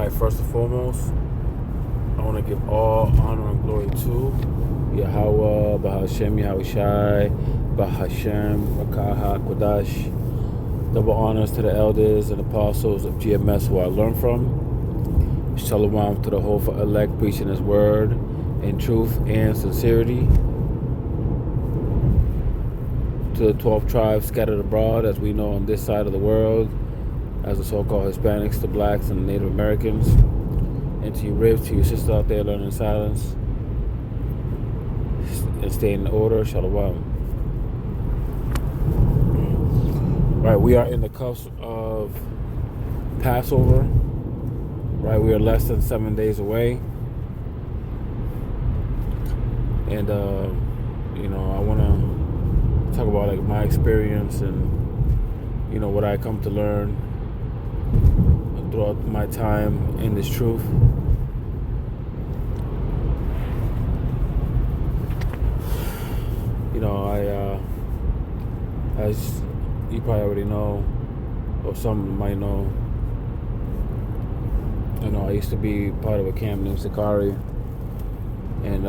Alright, first and foremost, I want to give all honor and glory to Yahweh, Bahashem, Yahushai, Bahashem, Rakaha, Kodash. Double honors to the elders and apostles of GMS who I learned from. Shalom to the whole elect preaching his word in truth and sincerity. To the 12 tribes scattered abroad, as we know on this side of the world, as the so-called Hispanics, the blacks, and the Native Americans. And to you ribs, to your sister out there learning silence and staying in order, shalom. Right, we are in the cusp of Passover. Right, we are less than 7 days away. And, I want to talk about, my experience and, what I come to learn throughout my time in this truth. As you probably already know, or some might know, I used to be part of a camp named Sakari, and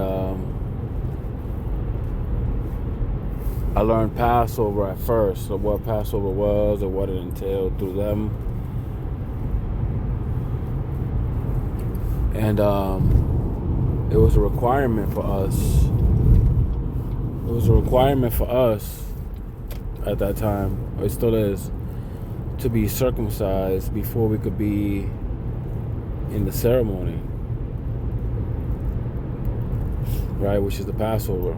I learned Passover at first, so what Passover was or what it entailed through them. And it was a requirement for us. It was a requirement for us at that time, or it still is, to be circumcised before we could be in the ceremony, right, which is the Passover.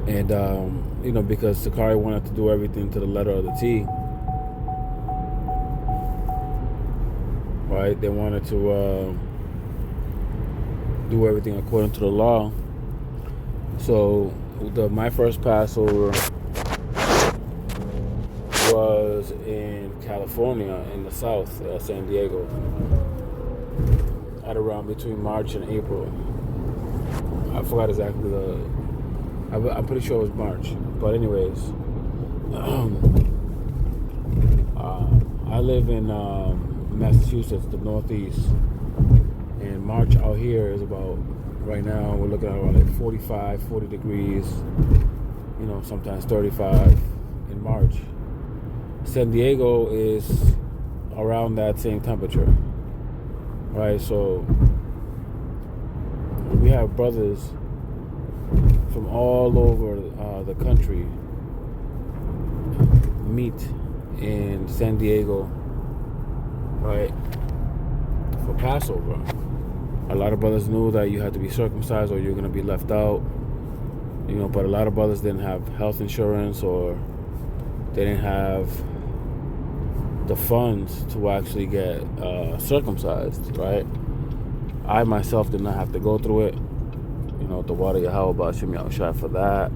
And, because Sakari wanted to do everything to the letter of the T, right? They wanted to do everything according to the law. So my first Passover was in California, in the South, San Diego, at around between March and April. I forgot exactly I'm pretty sure it was March. But anyways, I live in Massachusetts, the Northeast, and March out here is about, right now we're looking at around 45, 40 degrees, sometimes 35 in March. San Diego is around that same temperature, right? So we have brothers from all over the country meet in San Diego, right, for Passover. A lot of brothers knew that you had to be circumcised or you're going to be left out, but a lot of brothers didn't have health insurance, or they didn't have the funds to actually get circumcised, right? I myself did not have to go through it. The water Yahweh Ba'ashem Yahushai for that.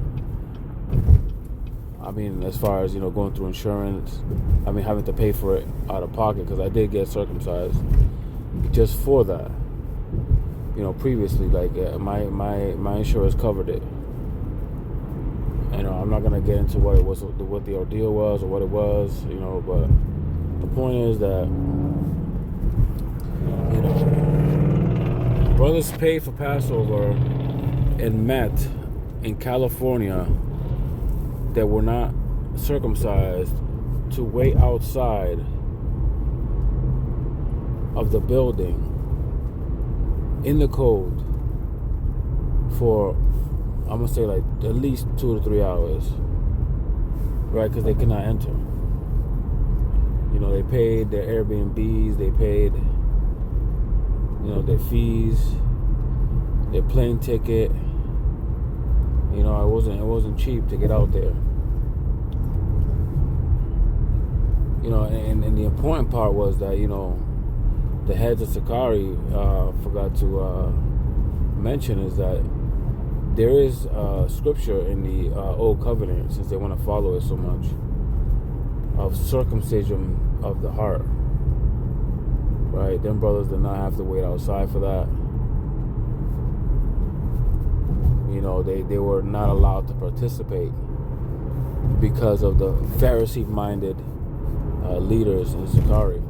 As far as, going through insurance, having to pay for it out of pocket, because I did get circumcised just for that. Previously, my insurance covered it. I'm not gonna get into what it was, what the ordeal was, or what it was, but the point is that, brothers paid for Passover and met in California that were not circumcised to wait outside of the building in the cold for, I'm gonna say, at least 2 to 3 hours, right? Because they could not enter. They paid their Airbnbs, they paid, their fees, their plane ticket. It wasn't cheap to get out there. And the important part was that, the heads of Sakari forgot to mention is that there is scripture in the Old Covenant, since they want to follow it so much, of circumcision of the heart. Right? Them brothers did not have to wait outside for that. They were not allowed to participate because of the Pharisee-minded leaders in Sakari.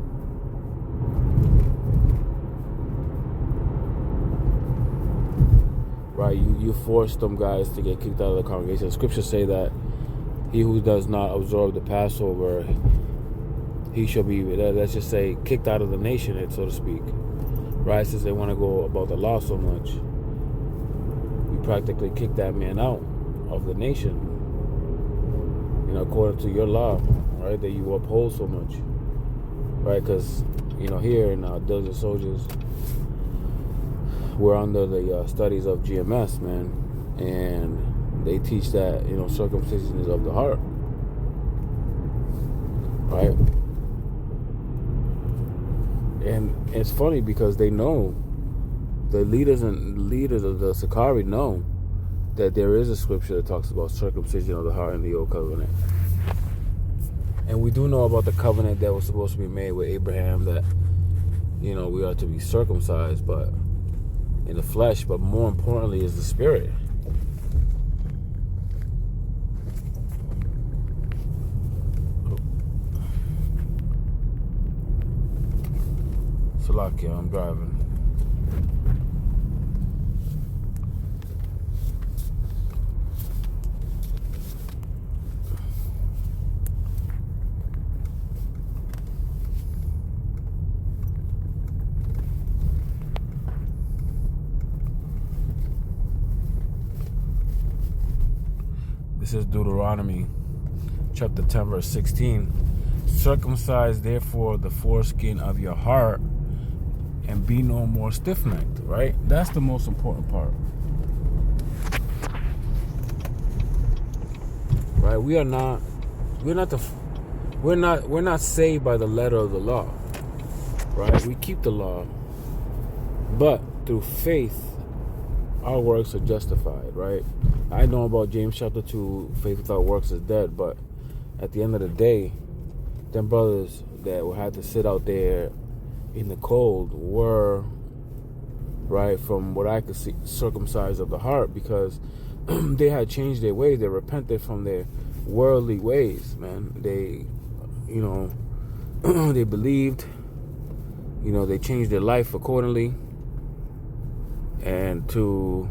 Right, you force them guys to get kicked out of the congregation. The scriptures say that he who does not observe the Passover, he shall be, let's just say, kicked out of the nation, so to speak. Right, since they want to go about the law so much, you practically kick that man out of the nation, according to your law, right, that you uphold so much. Right, because, here in Diligent Soldiers, we're under the studies of GMS, man, and they teach that, circumcision is of the heart, right? And it's funny because they know, the leaders of the Sakari know that there is a scripture that talks about circumcision of the heart in the Old Covenant. And we do know about the covenant that was supposed to be made with Abraham, that, we are to be circumcised, but in the flesh, but more importantly is the spirit. Salakia, I'm driving. This is Deuteronomy chapter 10 verse 16. Circumcise therefore the foreskin of your heart and be no more stiff-necked. Right, that's the most important part. Right, we're not saved by the letter of the law. Right, we keep the law, but through faith our works are justified. Right, I know about James chapter 2, faith without works is dead, but at the end of the day, them brothers that will have to sit out there in the cold were, right, from what I could see, circumcised of the heart, because they had changed their ways. They repented from their worldly ways, man. They, they believed, they changed their life accordingly, and to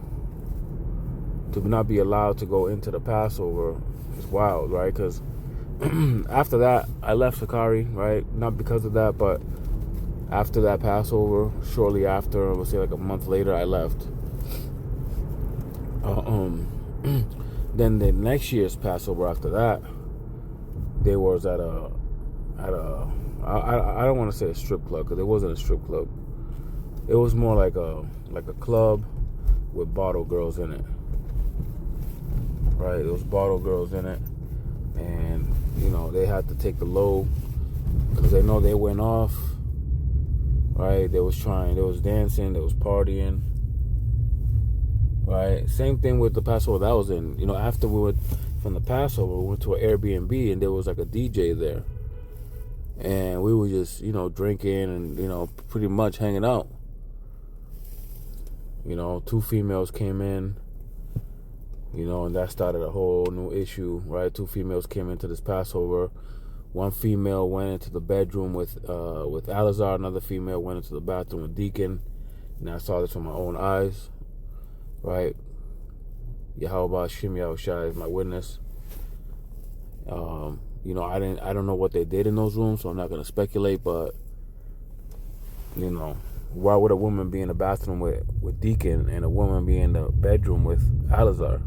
not be allowed to go into the Passover is wild, right? Because after that, I left Sakari, right? Not because of that, but after that Passover, shortly after, we'll say like a month later, I left. Then the next year's Passover after that, they was at a I don't want to say a strip club, because it wasn't a strip club. It was more like a club with bottle girls in it. Right, there was bottle girls in it, and they had to take the low because they know they went off. Right, they was dancing, they was partying. Right, same thing with the Passover that I was in. After we went from the Passover, we went to an Airbnb, and there was like a DJ there, and we were just drinking and pretty much hanging out. 2 females came in. And that started a whole new issue, right? 2 females came into this Passover. One female went into the bedroom with Alazar. Another female went into the bathroom with Deacon. And I saw this with my own eyes, right? Yahweh Shem Yahushai is my witness. I don't know what they did in those rooms, so I'm not gonna speculate. But why would a woman be in the bathroom with Deacon and a woman be in the bedroom with Alazar?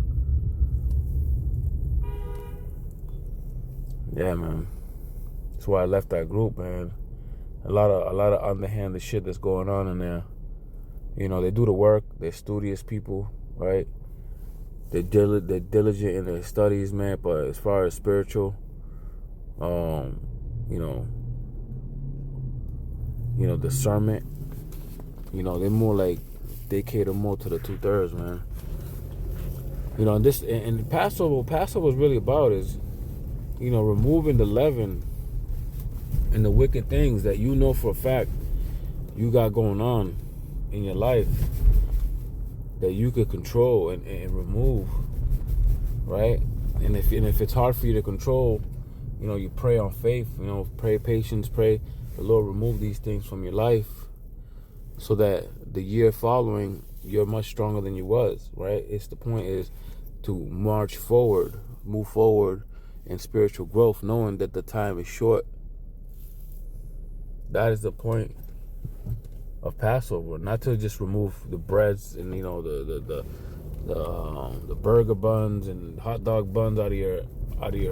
Yeah, man. That's why I left that group, man. A lot of underhanded shit that's going on in there. They do the work. They're studious people, right? They're diligent in their studies, man. But as far as spiritual, discernment, they're more like, they cater more to the 2/3, man. And Passover is really about is, removing the leaven and the wicked things that for a fact you got going on in your life that you could control and remove, right? And if it's hard for you to control, you pray on faith, pray patience, pray the Lord remove these things from your life so that the year following you're much stronger than you was, right? The point is to march forward, move forward in spiritual growth, knowing that the time is short. That is the point of Passover, not to just remove the breads and the burger buns and hot dog buns out of your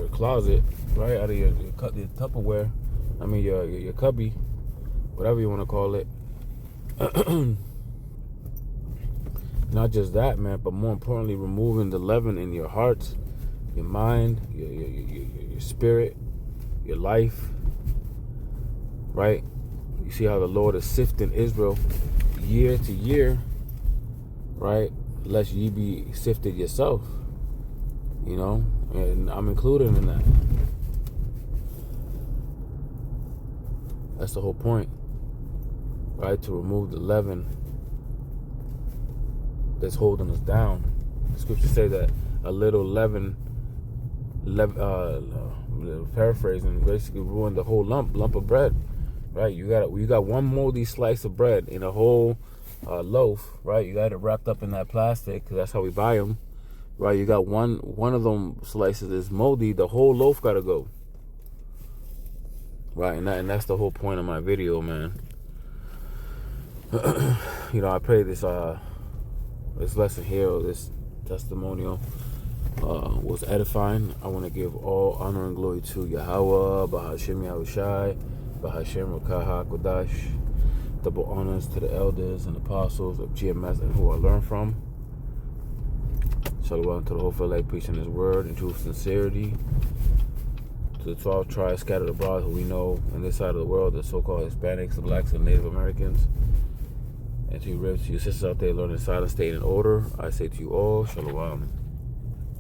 closet, right? Out of your Tupperware. I mean your cubby, whatever you want to call it. Not just that, man, but more importantly, removing the leaven in your hearts, your mind, your spirit, your life, right? You see how the Lord is sifting Israel year to year, right? Lest ye be sifted yourself, and I'm included in that. That's the whole point, right? To remove the leaven that's holding us down. The scriptures say that a little leaven, paraphrasing, basically ruined the whole lump of bread, right? You got one moldy slice of bread in a whole loaf, right? You got it wrapped up in that plastic because that's how we buy them, right? You got one of them slices is moldy, the whole loaf got to go, right? And that's the whole point of my video, man. I pray this lesson here, or this testimonial was edifying. I want to give all honor and glory to Yahweh, Bahashem Yahushai, Bahashem Rakaha Kodash. Double honors to the elders and apostles of GMS and who I learned from. Shalom to the whole fellowship preaching his word in true sincerity. To the 12 tribes scattered abroad who we know in this side of the world, the so-called Hispanics, the blacks, and Native Americans. And to you sisters out there learning silence, staying in order, I say to you all, Shalom.